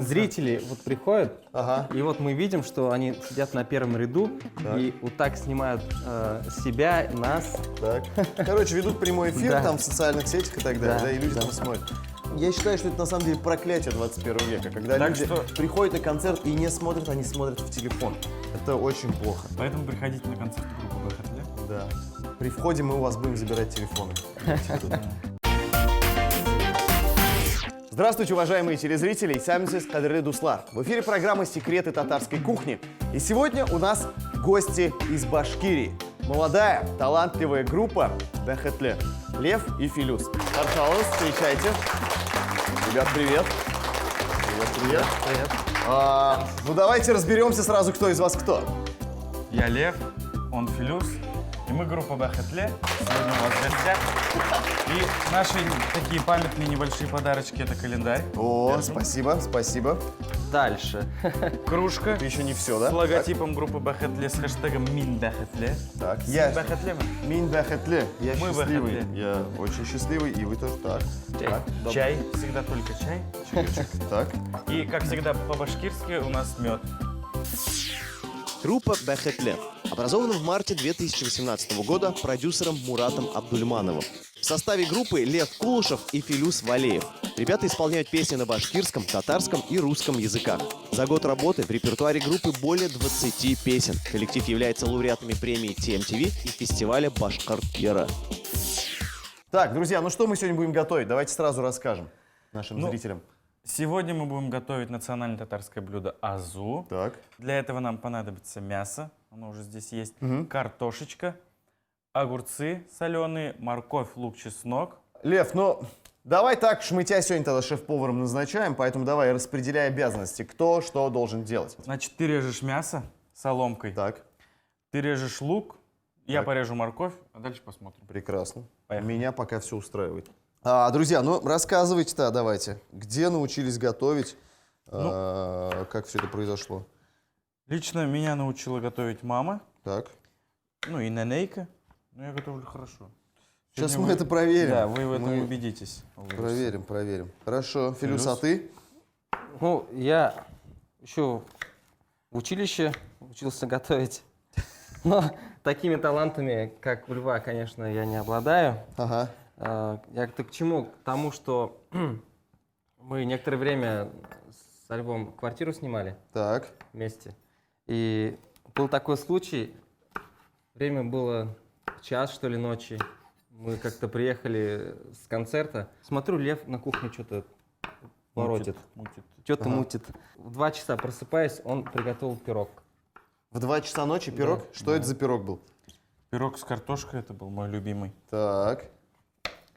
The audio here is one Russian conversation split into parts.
Зрители вот приходят, Ага. и вот мы видим, что они сидят на первом ряду Так. и вот так снимают себя, нас. Так. Короче, ведут прямой эфир Да. там в социальных сетях и так далее, Да, да, и люди да. там смотрят. Я считаю, что это на самом деле проклятие 21 века, когда Так люди что- приходят на концерт и не смотрят, они смотрят в телефон. Это очень плохо. Поэтому приходите на концерт группы БХТЛ. Да. При входе мы у вас будем забирать телефоны. Здравствуйте, уважаемые телезрители, сәмсіз қадірлі дуслар. В эфире программа «Секреты татарской кухни». И сегодня у нас гости из Башкирии. Молодая, талантливая группа БХТЛ. Лев и Филюс. Пожалуйста, встречайте. Ребят, привет. Привет, привет. Ну давайте разберемся сразу, кто из вас кто. Я Лев, он Филюс, и мы группа БХТЛ. Сегодня у вас в гостях. И наши такие памятные небольшие подарочки — это календарь. О, Держим. спасибо, спасибо. Дальше. Кружка Это еще не все, да? с логотипом группы БХТЛ с хэштегом МИНБХТЛ. Так, С я... БХТЛ. Мин БХТЛ. Я Мы счастливый. БХТЛ. Я очень счастливый, и вы тоже. Так. Чай. Так, добро. Чай, всегда только чай. Чаечек. Так. И, как всегда, по-башкирски у нас мед. Группа БХТЛ образована в марте 2018 года продюсером Муратом Абдульмановым. В составе группы Лев Кулушев и Филюс Валеев. Ребята исполняют песни на башкирском, татарском и русском языках. За год работы в репертуаре группы более 20 песен. Коллектив является лауреатами премии TMTV и фестиваля Башкирт-Яра. Так, друзья, ну что мы сегодня будем готовить? Давайте сразу расскажем нашим Ну, зрителям. Сегодня мы будем готовить национальное татарское блюдо азу. Так. Для этого нам понадобится мясо, оно уже здесь есть, картошечка, огурцы соленые, морковь, лук, чеснок. Лев, ну давай так, уж мы тебя сегодня тогда шеф-поваром назначаем, поэтому давай распределяй обязанности, кто что должен делать. Значит, ты режешь мясо соломкой, Так, ты режешь лук, я Так. порежу морковь, а дальше посмотрим. прекрасно. Поехали. Меня пока все устраивает. Друзья, ну рассказывайте-то давайте, где научились готовить, как все это произошло. Лично меня научила готовить мама, Так, ну и нанейка, но я готовлю хорошо. сейчас Сегодня мы это проверим. Да, вы в этом Мы убедитесь. проверим. Хорошо, Филюс, Филюс. а ты? Ну, я еще в училище учился готовить. Но такими талантами, как у Льва, конечно, я не обладаю. Ага, Я-то к чему? К тому, что мы некоторое время со Львом квартиру снимали так, вместе. И был такой случай, время было час, что ли, ночи. Мы как-то приехали с концерта. Смотрю, Лев на кухне что-то воротит, Мутит. что-то Ага. мутит. В 2 часа просыпаюсь, он приготовил пирог. в 2 часа ночи пирог? Да. Что это за пирог был? Пирог с картошкой — это был мой любимый. Так,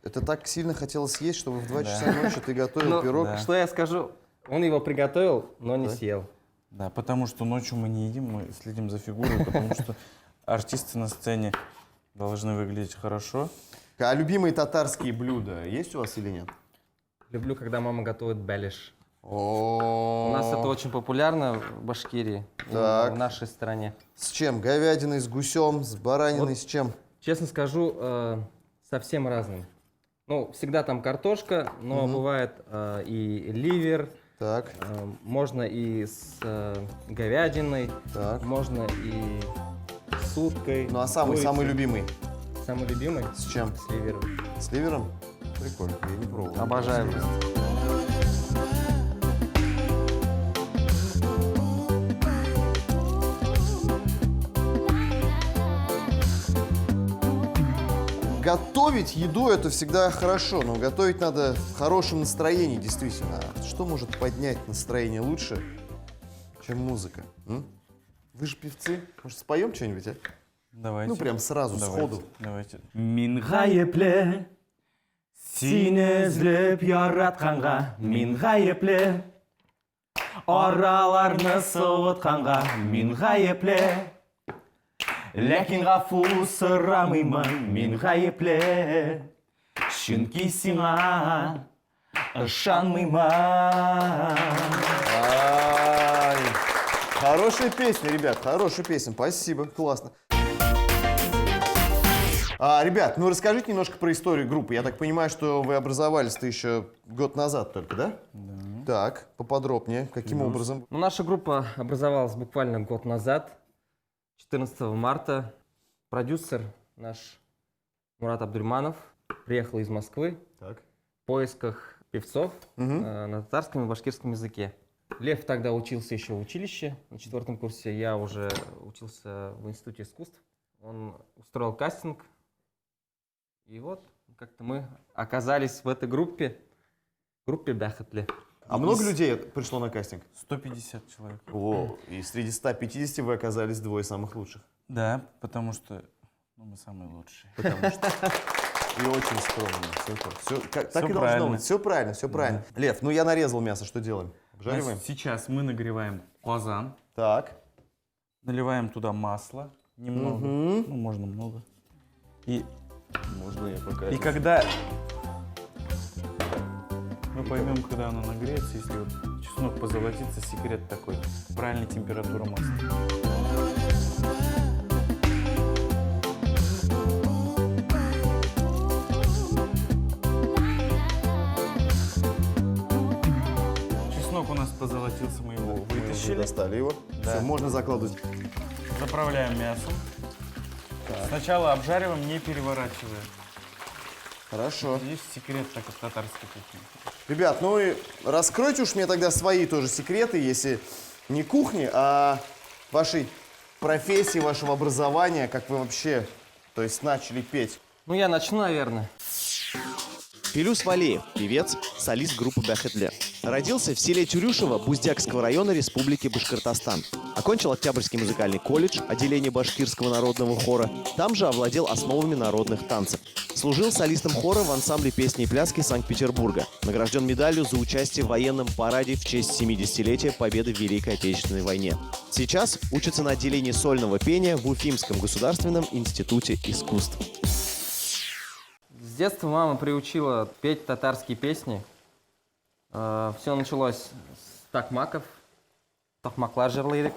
это так сильно хотелось съесть, чтобы в 2 Да. часа ночи ты готовил Ну, пирог? да. Что я скажу? Он его приготовил, но не Да. съел. Да, потому что ночью мы не едим, мы следим за фигурой, потому что артисты на сцене должны выглядеть хорошо. А любимые татарские блюда есть у вас или нет? Люблю, когда мама готовит белиш. О, У нас это очень популярно в Башкирии, Так. в нашей стране. С чем? Говядиной, с гусем, с бараниной, Вот. с чем? Честно скажу, совсем разным. Ну, всегда там картошка, но бывает и ливер, Так, можно и с говядиной, так. можно и с уткой. Ну а самый курицей. любимый? Самый любимый? С чем? С ливером. С ливером? Прикольно, я не пробовал. Обожаю. Готовить еду это всегда хорошо, но готовить надо в хорошем настроении, действительно. А что может поднять настроение лучше, чем музыка? М? Вы же певцы, может споем что-нибудь, а? Давайте. Ну прям сразу, сходу. Давайте. Мин гаепле, сине эзлеп яратканга, мин гаепле, араларны сыгытканга, мин гаепле. Ләкин гафу сорамыймын, мин гаепле, чөнки сиңа ышанмыймын. Ай, хорошая песня, ребят, хорошая песня, спасибо, классно. Ребят, ну расскажите немножко про историю группы. Я так понимаю, что вы образовались-то еще год назад только, да? Да. Так, поподробнее. Каким образом? Ну, наша группа образовалась буквально год назад, 14 марта. Продюсер наш Мурат Абдульманов приехал из Москвы Так. в поисках певцов на татарском и башкирском языке. Лев тогда учился еще в училище на 4-м курсе, я уже учился в Институте искусств. Он устроил кастинг, и вот как-то мы оказались в этой группе Бахетле. А много людей пришло на кастинг? 150 человек. О, и среди 150 вы оказались двое самых лучших. Да, потому что мы самые лучшие. Потому что... И очень скромно. Все, так и должно правильно. быть. Все правильно, все правильно. Лев, ну я нарезал мясо, что делаем? Обжариваем? Сейчас мы нагреваем казан, Так. наливаем туда масло, немного, ну можно много. И Можно я пока... И когда мы поймем, когда оно нагреется, если вот чеснок позолотится, секрет такой, правильная температура масла. Чеснок у нас позолотился, мы его Мы уже вытащили. достали его. Да. Все, можно закладывать. Заправляем мясом. Сначала обжариваем, не переворачивая. Хорошо. Здесь секрет так от татарской кухни. Ребят, ну и раскройте уж мне тогда свои тоже секреты, если не кухни, а вашей профессии, вашего образования, как вы вообще, то есть начали петь. Ну, я начну, наверное. Филюс Валеев, певец, солист группы Бахетле. Родился в селе Тюрюшево Буздякского района Республики Башкортостан. Окончил Октябрьский музыкальный колледж, отделение Башкирского народного хора. Там же овладел основами народных танцев. Служил солистом хора в ансамбле песни и пляски Санкт-Петербурга. Награжден медалью за участие в военном параде в честь 70-летия Победы в Великой Отечественной войне. Сейчас учится на отделении сольного пения в Уфимском государственном институте искусств. С детства мама приучила петь татарские песни. Все началось с такмаков, тахмаклар жырлыйдык.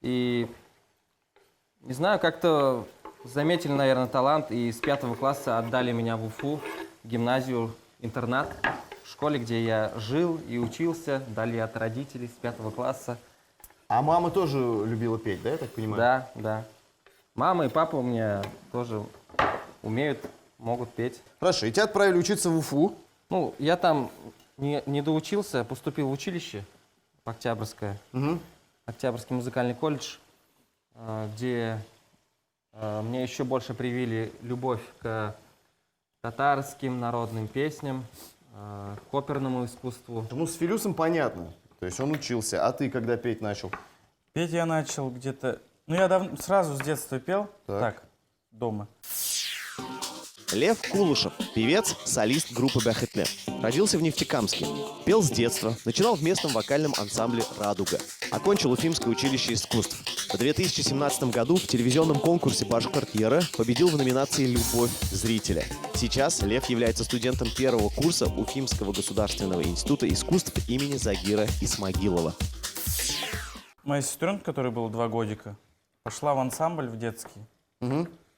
И, не знаю, как-то заметили, наверное, талант, и с 5 класса отдали меня в Уфу, в гимназию, интернат, в школе, где я жил и учился, дали от родителей с 5 класса. А мама тоже любила петь, да, я так понимаю? Да, да. Мама и папа у меня тоже умеют, могут петь. Хорошо, и тебя отправили учиться в Уфу. Ну, я там не доучился, поступил в училище в Октябрьское, Октябрьский музыкальный колледж, где мне еще больше привили любовь к татарским народным песням, к оперному искусству. Ну, с Филюсом понятно. То есть он учился, а ты когда петь начал? Петь я начал где-то... Ну, я сразу с детства пел. Так, дома. Лев Кулушев, певец, солист группы Бахетле. Родился в Нефтекамске. Пел с детства, начинал в местном вокальном ансамбле «Радуга». Окончил Уфимское училище искусств. В 2017 году в телевизионном конкурсе «Башкортьера» победил в номинации «Любовь зрителя». Сейчас Лев является студентом первого курса Уфимского государственного института искусств имени Загира Исмагилова. Моя сестренка, которой было 2 годика, пошла в ансамбль в детский.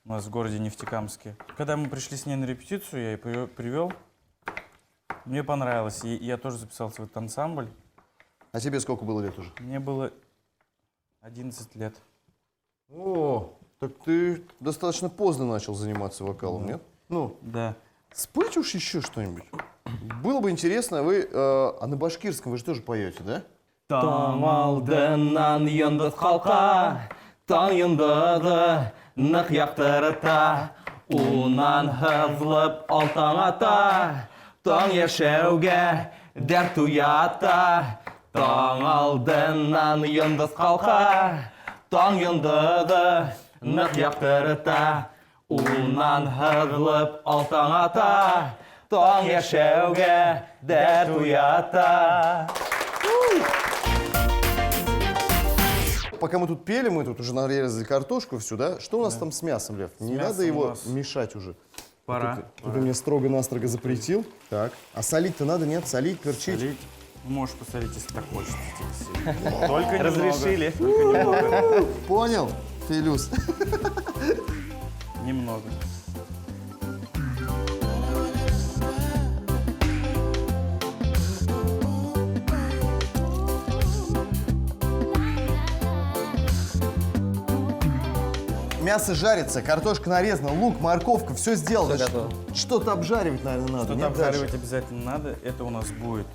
У нас в городе Нефтекамске. Когда мы пришли с ней на репетицию, я ее привел. Мне понравилось, и я тоже записался в этот ансамбль. А тебе сколько было лет уже? Мне было 11 лет. О, так ты достаточно поздно начал заниматься вокалом, нет? Ну, Да. спойте уж еще что-нибудь. Было бы интересно, вы... а на башкирском вы же тоже поете, да? Таң алдынан йондыз қалқа, таң йондызы нық яқтырта, унан хызлып алтаң ата, таң яшәүгә дәрт уята. Таң алдынан йондыз қалқа, таң йондызы нық яқтырта, унан хызлып алтаң ата, таң яшәүгә дәрт уята. Пока мы тут пели, мы тут уже нарезали картошку всю, да? Что у нас там с мясом, Лев? Не мясом надо у его нас мешать уже. Пора. Тут ты мне строго-настрого запретил. Так. А солить-то надо, нет? Солить, перчить? Солить. Можешь посолить, если так хочется. Только немного. Разрешили. Только немного. Понял, Филюс? Немного. мясо жарится, картошка нарезана, лук, морковка, все сделано. Всё готово. Что-то обжаривать, наверное, надо. Что-то Нет, обжаривать дальше? обязательно надо. Это у нас будет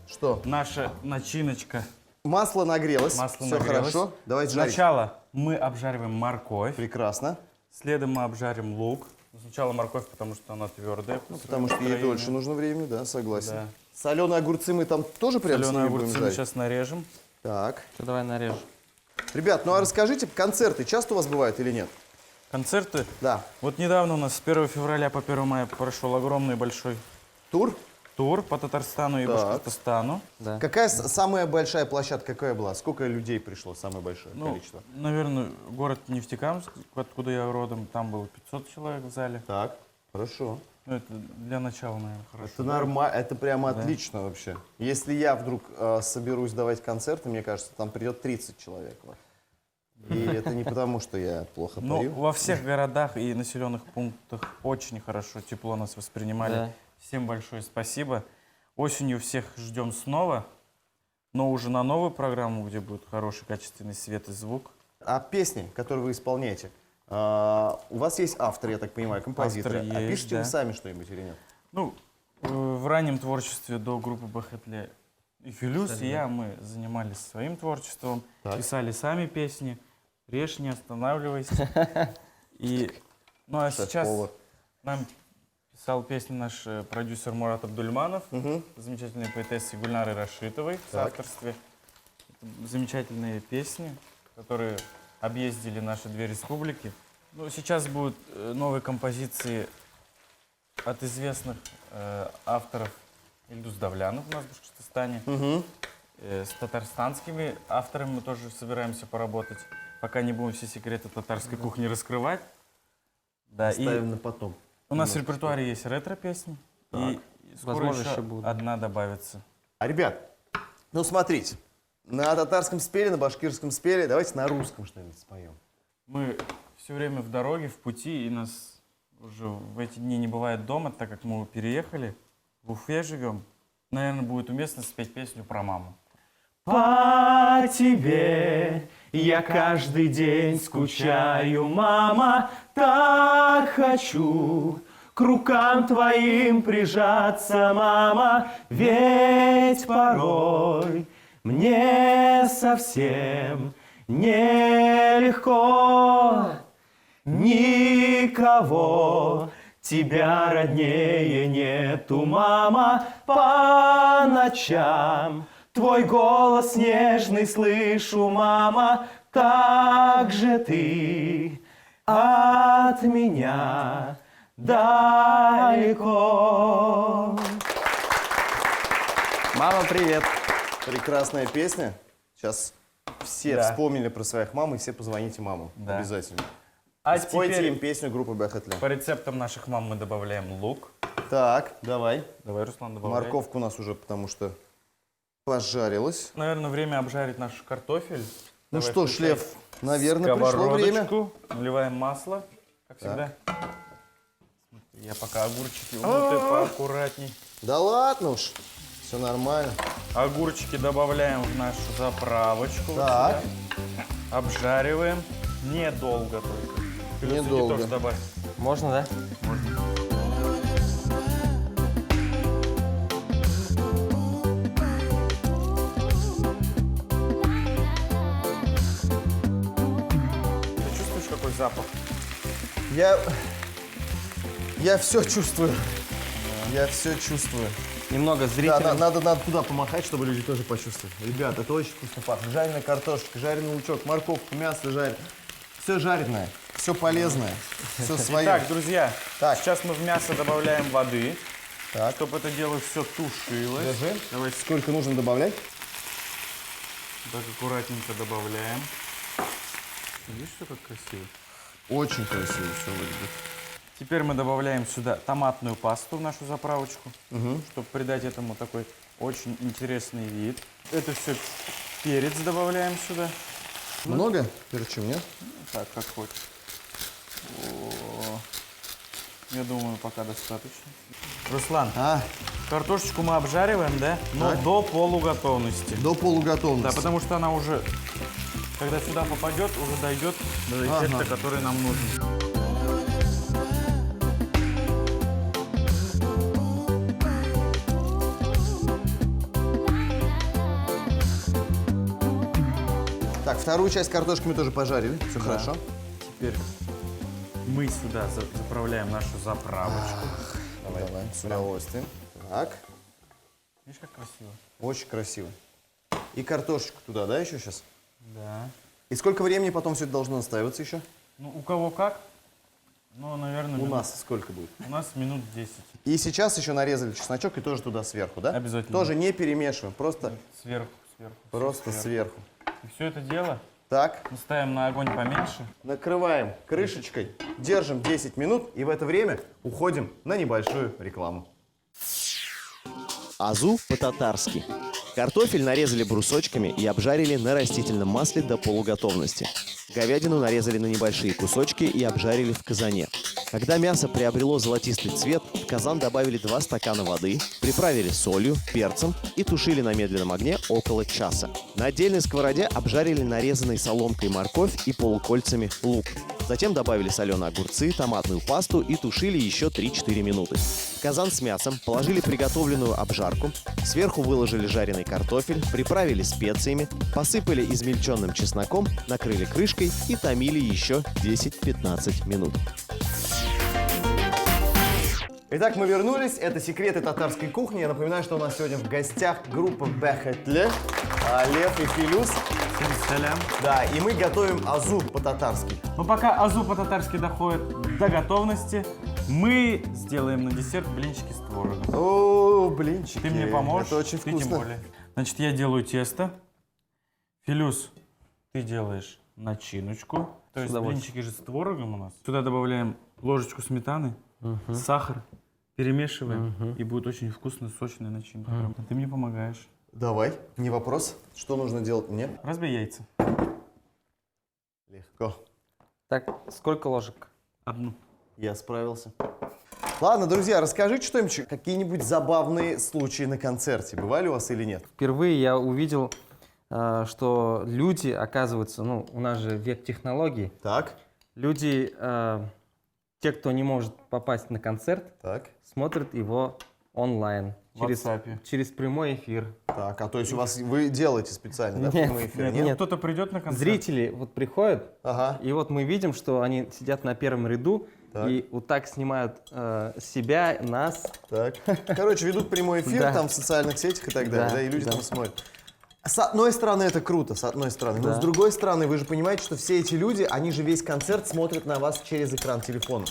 Что? наша начиночка. Масло нагрелось. Масло Все нагрелось. хорошо. Давайте жарить. Сначала мы обжариваем морковь, Прекрасно. следом мы обжарим лук. Сначала морковь, потому что она твердая. Потому что ей дольше нужно времени, да, согласен. Да. Соленые огурцы мы там тоже прям с Соленые ними будем огурцы мы жарить? сейчас нарежем. Так. Всё, давай нарежу. Ребят, ну а расскажите, концерты часто у вас бывают или нет? Концерты. Да. Вот недавно у нас с 1 февраля по 1 мая прошел огромный большой Тур? тур по Татарстану и Так. Башкортостану. Да. Какая самая большая площадка, какая была? Сколько людей пришло, самое большое Ну, количество? наверное, город Нефтекамск, откуда я родом, там было 500 человек в зале. Так, хорошо. Ну, это для начала, наверное, хорошо. Это нормально, это прямо отлично вообще. Если я вдруг соберусь давать концерты, мне кажется, там придет 30 человек. И это не потому, что я плохо Ну, пою. во всех городах и населенных пунктах очень хорошо, тепло нас воспринимали. Да. Всем большое спасибо. Осенью всех ждем снова, но уже на новую программу, где будет хороший качественный свет и звук. А песни, которые вы исполняете, у вас есть автор, я так понимаю, композиторы. Автор А есть, пишете вы да. сами что-нибудь или нет? Ну, в раннем творчестве до группы Бахетле и Филюс, и я, мы занимались своим творчеством, Так. писали сами песни. Режь, не останавливайся. И, ну а сейчас Шеф-повар. нам писал песни наш продюсер Мурат Абдульманов, замечательной поэтессе Гульнары Рашитовой в соавторстве. Это замечательные песни, которые объездили наши две республики. Ну, сейчас будут новые композиции от известных авторов. Ильдус Давлянов у нас в Башкортостане. С татарстанскими авторами мы тоже собираемся поработать. Пока не будем все секреты татарской кухни раскрывать. Да, и на потом. у нас в репертуаре есть ретро-песни. И скоро Возможно, еще еще будут. одна добавится. А, ребят, ну смотрите, на татарском спели, на башкирском спели, давайте на русском что-нибудь споем. Мы все время в дороге, в пути, и нас уже в эти дни не бывает дома, так как мы переехали, в Уфе живем. Наверное, будет уместно спеть песню про маму. По тебе я каждый день скучаю, мама, так хочу к рукам твоим прижаться, мама, ведь порой мне совсем нелегко. Никого тебя роднее нету, мама, по ночам твой голос нежный слышу, мама, так же ты от меня далеко. Мама, привет. Прекрасная песня. Сейчас все Да. вспомнили про своих мам, и все позвоните маму. Да. Обязательно. А Спойте теперь им песню группы Бахетле. по рецептам наших мам мы добавляем лук. Так, давай. Давай, Руслан, добавляй. Морковка у нас уже, потому что пожарилась. Наверное, время обжарить наш картофель. Ну Давай что, включай Шлеф, наверное, пришло время. сковородочку, наливаем масло, как всегда. Смотри, я пока огурчики умыты поаккуратней. Да ладно уж, все нормально. Огурчики добавляем в нашу заправочку. Так. сюда. Обжариваем. Недолго только. Плюс иди Недолго. тоже добавь. Можно, да? Ты чувствуешь, какой запах? Я все чувствую. Я все чувствую. Немного Да, зрителям. надо туда помахать, чтобы люди тоже почувствовали. Ребят, это очень вкусно пахнет. Жареная картошечка, жареный лучок, морковка, мясо жареное. Все жареное, все полезное, все свое. Итак, друзья, Так. сейчас мы в мясо добавляем воды, Так. чтобы это дело все тушилось. Держи. Давай Сколько нужно добавлять? так аккуратненько добавляем. Видишь, что как красиво? Очень красиво все выглядит. Теперь мы добавляем сюда томатную пасту в нашу заправочку, чтобы придать этому такой очень интересный вид. Это все перец добавляем сюда. Много перчим, нет? Так, как хочешь. О, я думаю, пока достаточно. Руслан, картошечку мы обжариваем, да? Но Так. до полуготовности. До полуготовности. Да, потому что она уже Когда сюда попадет, уже дойдет до эффекта, который нам нужен. Так, вторую часть картошки мы тоже пожарили. Все хорошо. Теперь мы сюда заправляем нашу заправочку. Давай, с удовольствием. Так, Видишь, как красиво? очень красиво. И картошечку туда, да, еще сейчас? Да. И сколько времени потом все это должно настаиваться еще? Ну, у кого как? Ну, наверное, У нас сколько будет? У нас минут 10. И сейчас еще нарезали чесночок и тоже туда сверху, да? Обязательно. Тоже не перемешиваем, просто Сверху. сверху. И все это дело Так, мы ставим на огонь поменьше. накрываем крышечкой, держим 10 минут и в это время уходим на небольшую рекламу. Азу по-татарски. Картофель нарезали брусочками и обжарили на растительном масле до полуготовности. Говядину нарезали на небольшие кусочки и обжарили в казане. Когда мясо приобрело золотистый цвет, в казан добавили 2 стакана воды, приправили солью, перцем и тушили на медленном огне около часа. На отдельной сковороде обжарили нарезанный соломкой морковь и полукольцами лук. Затем добавили соленые огурцы, томатную пасту и тушили еще 3-4 минуты. В казан с мясом положили приготовленную обжарку, сверху выложили жареный картофель, приправили специями, посыпали измельченным чесноком, накрыли крышкой и томили еще 10-15 минут. Итак, мы вернулись. Это секреты татарской кухни. Я напоминаю, что у нас сегодня в гостях группа Бехетле, Лев и Филюс. Салям. Да, и мы готовим азу по-татарски. Но пока азу по-татарски доходит до готовности, мы сделаем на десерт блинчики с творогом. О, блинчики. Ты мне поможешь? Это очень Ты вкусно. тем более. Значит, я делаю тесто. Филюс, ты делаешь начиночку. То есть блинчики же с творогом у нас. Сюда добавляем ложечку сметаны, сахар, перемешиваем, и будет очень вкусная, сочная начинка. Прям. Ты мне помогаешь. Давай, не вопрос. Что нужно делать мне? Разбей яйца. Легко. Так, сколько ложек? Одну. Я справился. Ладно, друзья, расскажите что-нибудь, какие-нибудь забавные случаи на концерте. Бывали у вас или нет? Впервые я увидел, что люди, оказывается, ну, у нас же век технологий, Так, люди, те, кто не может попасть на концерт, так, смотрят его онлайн. В WhatsApp. Через прямой эфир. так. А то есть у вас вы делаете специально, да, Нет, прямой эфир? нет. Кто-то придет на концерт. Зрители вот приходят, Ага. и вот мы видим, что они сидят на первом ряду, Так. и вот так снимают себя, нас. Так. Короче, ведут прямой эфир Да. там в социальных сетях и так далее, Да, да, и люди да. там смотрят. С одной стороны, это круто, с одной стороны. Но Да. с другой стороны, вы же понимаете, что все эти люди, они же весь концерт смотрят на вас через экран телефона.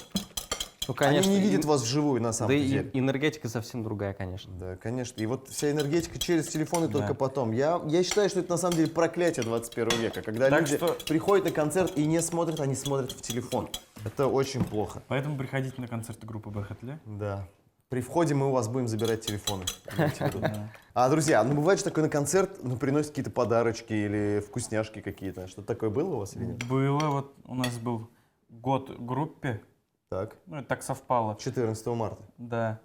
Ну, конечно, Они не видят и- вас вживую, на самом Да деле. и энергетика совсем другая, конечно. Да, конечно. И вот вся энергетика через телефоны только Да. потом. Я считаю, что это на самом деле проклятие 21 века, когда Так люди что- приходят на концерт и не смотрят, они смотрят в телефон. Это очень плохо. Поэтому приходите на концерты группы Бехетле. Да. При входе мы у вас будем забирать телефоны. Имейте в виду. А, друзья, ну бывает же такое на концерт, ну, приносят какие-то подарочки или вкусняшки какие-то. Что-то такое было у вас или нет? Было, вот у нас был год группе, Так. ну это так совпало, 14 марта. да.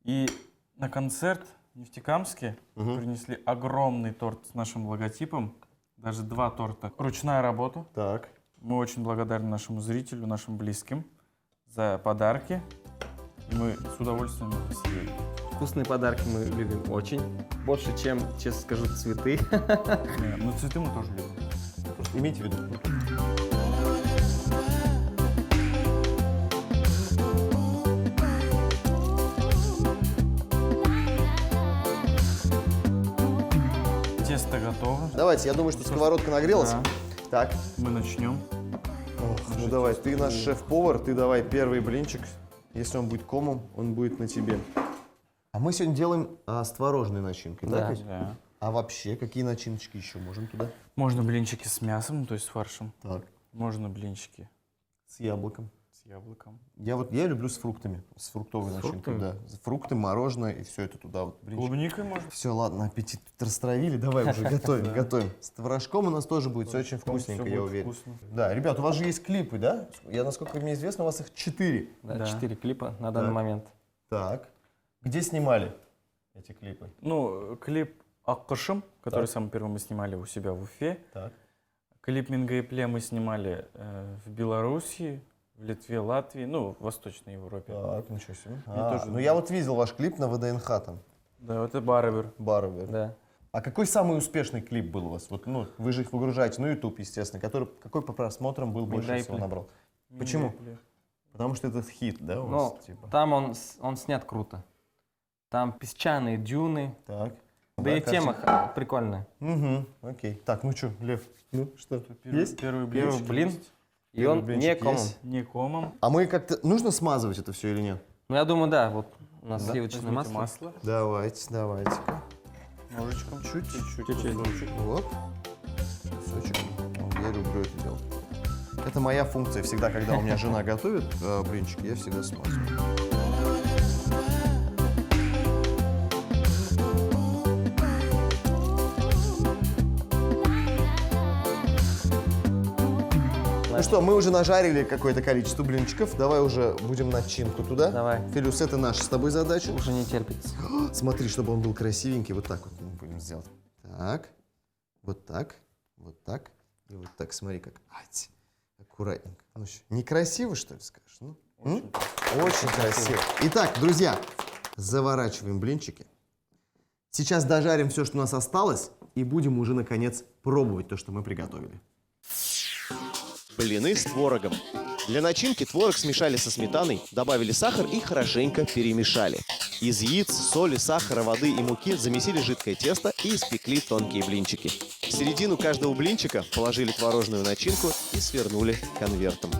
И на концерт в Нефтекамске принесли огромный торт с нашим логотипом, даже 2 торта. Ручная работа. Так. Мы очень благодарны нашему зрителю, нашим близким за подарки. И мы с удовольствием их съели. Вкусные подарки мы любим очень. Больше, чем, честно скажу, цветы. Но цветы мы тоже любим. Имейте в виду. Тесто готово. Давайте, я думаю, что сковородка нагрелась. Да. Так. Мы начнем. Ох, ну давай, ты наш шеф-повар, ты давай первый блинчик. Если он будет комом, он будет на тебе. А мы сегодня делаем с творожной начинкой, да? Да. Кать? Да. А вообще, какие начиночки еще можем туда? Можно блинчики с мясом, то есть с фаршем. Так. Можно блинчики С яблоком. с яблоком. Я люблю с фруктами, с фруктовой начинкой, да. Фрукты, мороженое и все это туда вот блинчик. Клубникой можно. Все, ладно, аппетит тут растравили, давай уже готовим, готовим. С творожком у нас тоже будет все очень вкусненько, Всё я будет уверен. вкусно. Да, ребят, у вас же есть клипы, да? Я, насколько мне известно, у вас их 4. Да, Да. 4 клипа на данный Так. момент. Так. Где снимали эти клипы? Ну, клип «Аккошим», который самый первый мы снимали у себя в Уфе. Так. Клип «Мингаипле» мы снимали в Белоруссии, в Литве, Латвии, ну, в Восточной Европе. Так, ничего себе. тоже Ну я вот видел ваш клип на ВДНХ там. Да, это Барабер. Барбер. Да. А какой самый успешный клип был у вас? Вот, ну, вы же их выгружаете на YouTube, естественно. Какой по просмотрам был больше «Мингаипле». всего набрал? Почему? Потому что это хит, да, у вас? Ну, Типа? там он снят круто. Там песчаные дюны. Так. Да и тема прикольная. Угу, окей. Так, ну что, Лев, ну что, есть? Первый Первый блинчик блин. есть. И Первый он блинчик не комом. есть. Не комом. А мы как-то... Нужно смазывать это все или нет? Ну, я думаю, да. Вот у нас Да? сливочное Возьмите масло. масло. Давайте. Ножичком. Чуть-чуть. Чуть-чуть. Вот. Кусочек. Я люблю это делать. Это моя функция. Всегда, когда у меня жена готовит блинчики, я всегда смазываю. Ну что, мы уже нажарили какое-то количество блинчиков. Давай уже будем начинку туда. Давай. Филюс, это наша с тобой задача. Уже не терпится. Смотри, чтобы он был красивенький. Вот так вот мы будем сделать. Так. Вот так. Вот так. И вот так. Смотри, как. Ать. Аккуратненько. Ну, некрасиво, что ли, скажешь? Ну, очень красиво. Итак, друзья, заворачиваем блинчики. Сейчас дожарим все, что у нас осталось, и будем уже, наконец, пробовать то, что мы приготовили. Блины с творогом. Для начинки творог смешали со сметаной, добавили сахар и хорошенько перемешали. Из яиц, соли, сахара, воды и муки замесили жидкое тесто и испекли тонкие блинчики. В середину каждого блинчика положили творожную начинку и свернули конвертом.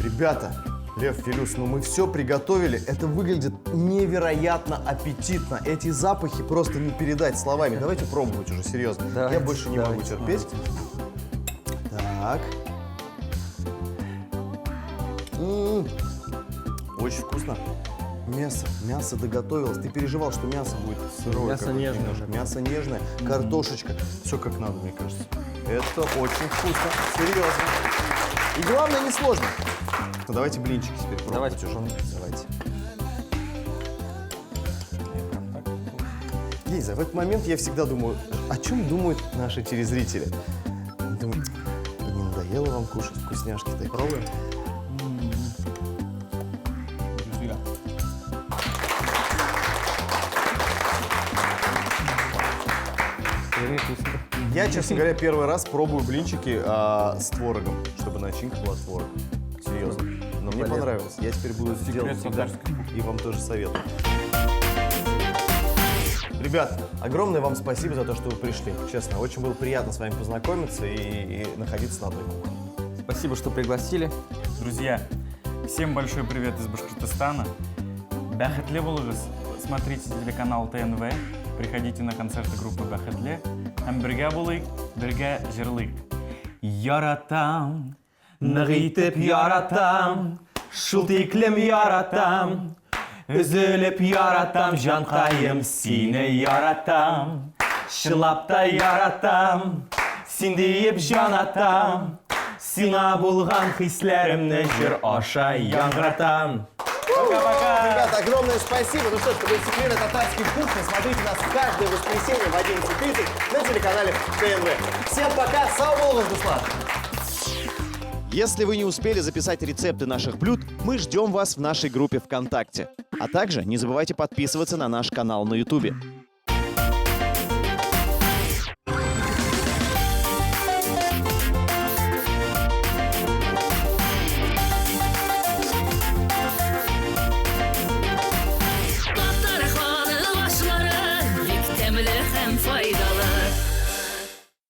Ребята, Лев, Филюс, ну мы все приготовили. Это выглядит невероятно аппетитно. Эти запахи просто не передать словами. Давайте пробовать уже, серьезно. Я Давайте, больше не могу терпеть. Так. Очень вкусно. Мясо доготовилось. Ты переживал, что мясо будет сырое. Мясо какое-то нежное. немножко. Мясо нежное, картошечка. Все как надо, мне кажется. Это очень вкусно. Серьезно. И главное, не сложно. Ну, давайте блинчики теперь пробовать Давайте. уже. Давайте. Лиза, в этот момент я всегда думаю, о чем думают наши телезрители? Думаю, не надоело вам кушать вкусняшки? Так пробуем. Я, честно говоря, первый раз пробую блинчики с творогом, чтобы начинка была творог. Серьезно. Но мне понравилось. Я теперь буду делать всегда. И вам тоже советую. Ребят, огромное вам спасибо за то, что вы пришли. Честно, очень было приятно с вами познакомиться и находиться на одной кухне. Спасибо, что пригласили. Друзья, всем большой привет из Башкортостана. Бәхетле булыгыз. Смотрите телеканал ТНВ. Приходите на концерты группы Бәхетле. Һәм бергә булыйк, бергә җырлыйк. Яратам, Нык итеп яратам, шул тиклем яратам. Өзелеп яратам, җанкаем, сине яратам. Чылап та яратам, син диеп җанатам. Сиңа булган хисләремне җыр аша яңгыратам. Пока-пока! Ребята, огромное спасибо. Ну что ж, это был секрет татарской кухни. Смотрите нас каждое воскресенье в 11:30 на телеканале ТНВ. Всем пока! Сау болу, Руслан! Если вы не успели записать рецепты наших блюд, мы ждем вас в нашей группе ВКонтакте. А также не забывайте подписываться на наш канал на YouTube.